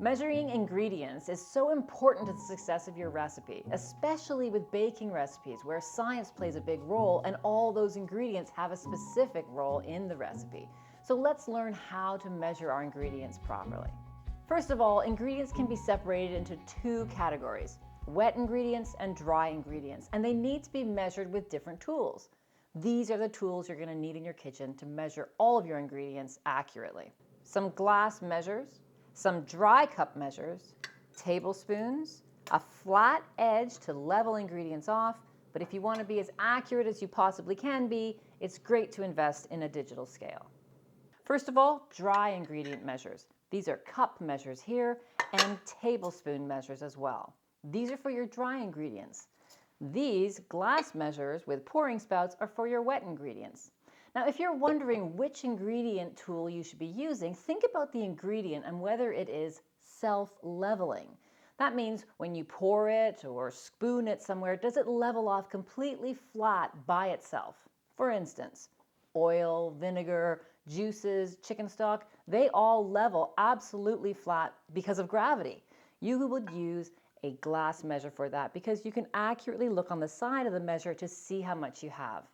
Measuring ingredients is so important to the success of your recipe, especially with baking recipes where science plays a big role and all those ingredients have a specific role in the recipe. So let's learn how to measure our ingredients properly. First of all, ingredients can be separated into two categories: wet ingredients and dry ingredients, and they need to be measured with different tools. These are the tools you're going to need in your kitchen to measure all of your ingredients accurately. Some glass measures, some dry cup measures, tablespoons, a flat edge to level ingredients off, but if you want to be as accurate as you possibly can be, it's great to invest in a digital scale. First of all, dry ingredient measures. These are cup measures here and tablespoon measures as well. These are for your dry ingredients. These glass measures with pouring spouts are for your wet ingredients. Now, if you're wondering which ingredient tool you should be using, think about the ingredient and whether it is self-leveling. That means when you pour it or spoon it somewhere, does it level off completely flat by itself? For instance, oil, vinegar, juices, chicken stock, they all level absolutely flat because of gravity. You would use a glass measure for that because you can accurately look on the side of the measure to see how much you have.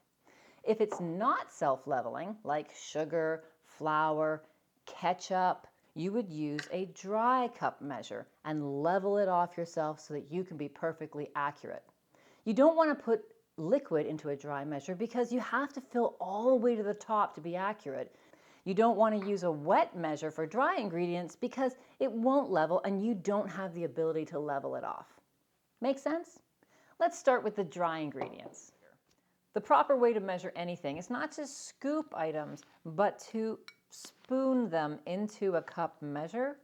If it's not self-leveling, like sugar, flour, ketchup, you would use a dry cup measure and level it off yourself so that you can be perfectly accurate. You don't want to put liquid into a dry measure because you have to fill all the way to the top to be accurate. You don't want to use a wet measure for dry ingredients because it won't level and you don't have the ability to level it off. Make sense? Let's start with the dry ingredients. The proper way to measure anything is not to scoop items, but to spoon them into a cup measure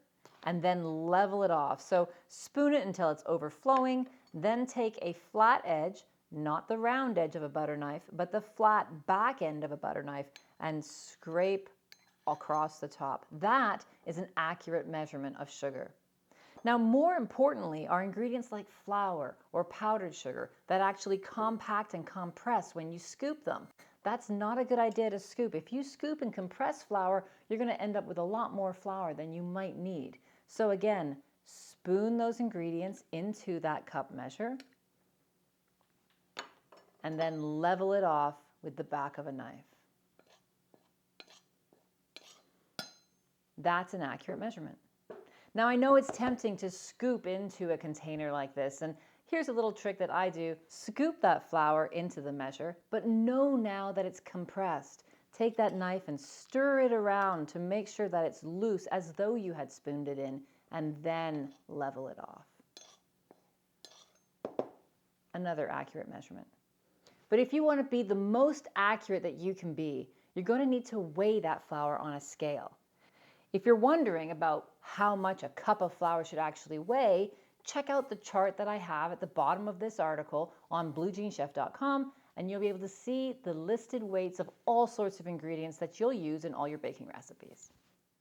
and then level it off. So spoon it until it's overflowing, then take a flat edge, not the round edge of a butter knife, but the flat back end of a butter knife, and scrape across the top. That is an accurate measurement of sugar. Now, more importantly, are ingredients like flour or powdered sugar that actually compact and compress when you scoop them. That's not a good idea to scoop. If you scoop and compress flour, you're going to end up with a lot more flour than you might need. So again, spoon those ingredients into that cup measure and then level it off with the back of a knife. That's an accurate measurement. Now, I know it's tempting to scoop into a container like this, and here's a little trick that I do. Scoop that flour into the measure, but know now that it's compressed. Take that knife and stir it around to make sure that it's loose as though you had spooned it in, and then level it off. Another accurate measurement. But if you want to be the most accurate that you can be, you're going to need to weigh that flour on a scale. If you're wondering about how much a cup of flour should actually weigh, check out the chart that I have at the bottom of this article on BlueJeanChef.com, and you'll be able to see the listed weights of all sorts of ingredients that you'll use in all your baking recipes.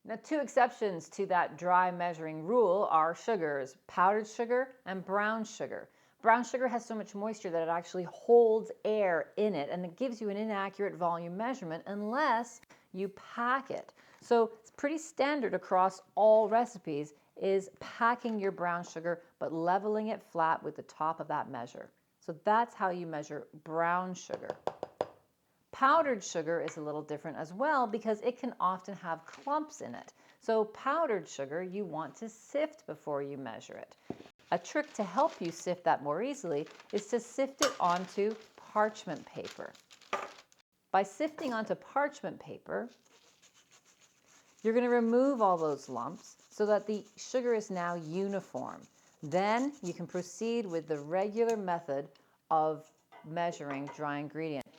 Now, two exceptions to that dry measuring rule are sugars, powdered sugar and brown sugar. Brown sugar has so much moisture that it actually holds air in it, and it gives you an inaccurate volume measurement unless you pack it. So it's pretty standard across all recipes is packing your brown sugar but leveling it flat with the top of that measure. So that's how you measure brown sugar. Powdered sugar is a little different as well because it can often have clumps in it. So powdered sugar you want to sift before you measure it. A trick to help you sift that more easily is to sift it onto parchment paper. By sifting onto parchment paper, you're going to remove all those lumps so that the sugar is now uniform. Then you can proceed with the regular method of measuring dry ingredients.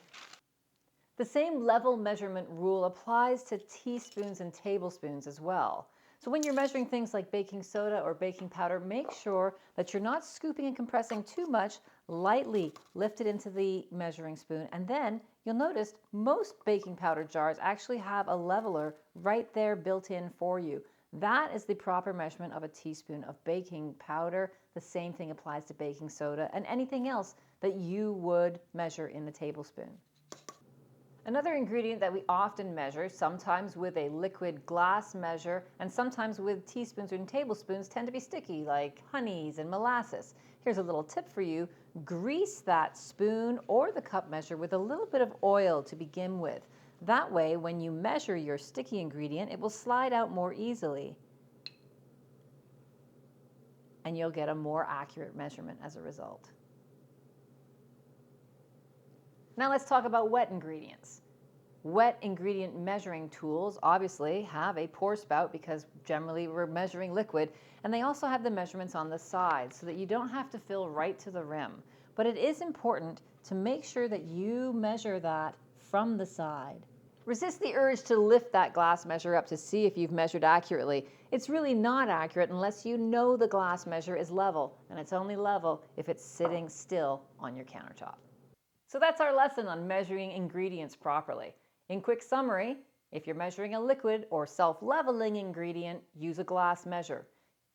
The same level measurement rule applies to teaspoons and tablespoons as well. So when you're measuring things like baking soda or baking powder, make sure that you're not scooping and compressing too much. Lightly lift it into the measuring spoon, and then you'll notice most baking powder jars actually have a leveler right there built in for you. That is the proper measurement of a teaspoon of baking powder. The same thing applies to baking soda and anything else that you would measure in a tablespoon. Another ingredient that we often measure, sometimes with a liquid glass measure and sometimes with teaspoons and tablespoons, tend to be sticky, like honeys and molasses. Here's a little tip for you. Grease that spoon or the cup measure with a little bit of oil to begin with. That way, when you measure your sticky ingredient, it will slide out more easily. And you'll get a more accurate measurement as a result. Now let's talk about wet ingredients. Wet ingredient measuring tools obviously have a pour spout because generally we're measuring liquid, and they also have the measurements on the side so that you don't have to fill right to the rim. But it is important to make sure that you measure that from the side. Resist the urge to lift that glass measure up to see if you've measured accurately. It's really not accurate unless you know the glass measure is level, and it's only level if it's sitting still on your countertop. So that's our lesson on measuring ingredients properly. In quick summary, if you're measuring a liquid or self-leveling ingredient, use a glass measure.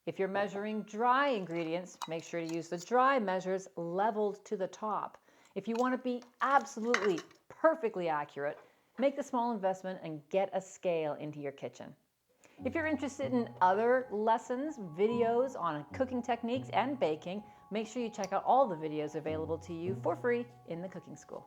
If you're measuring dry ingredients, make sure to use the dry measures leveled to the top. If you want to be absolutely perfectly accurate, make the small investment and get a scale into your kitchen. If you're interested in other lessons, videos on cooking techniques and baking, make sure you check out all the videos available to you for free in the Cooking School.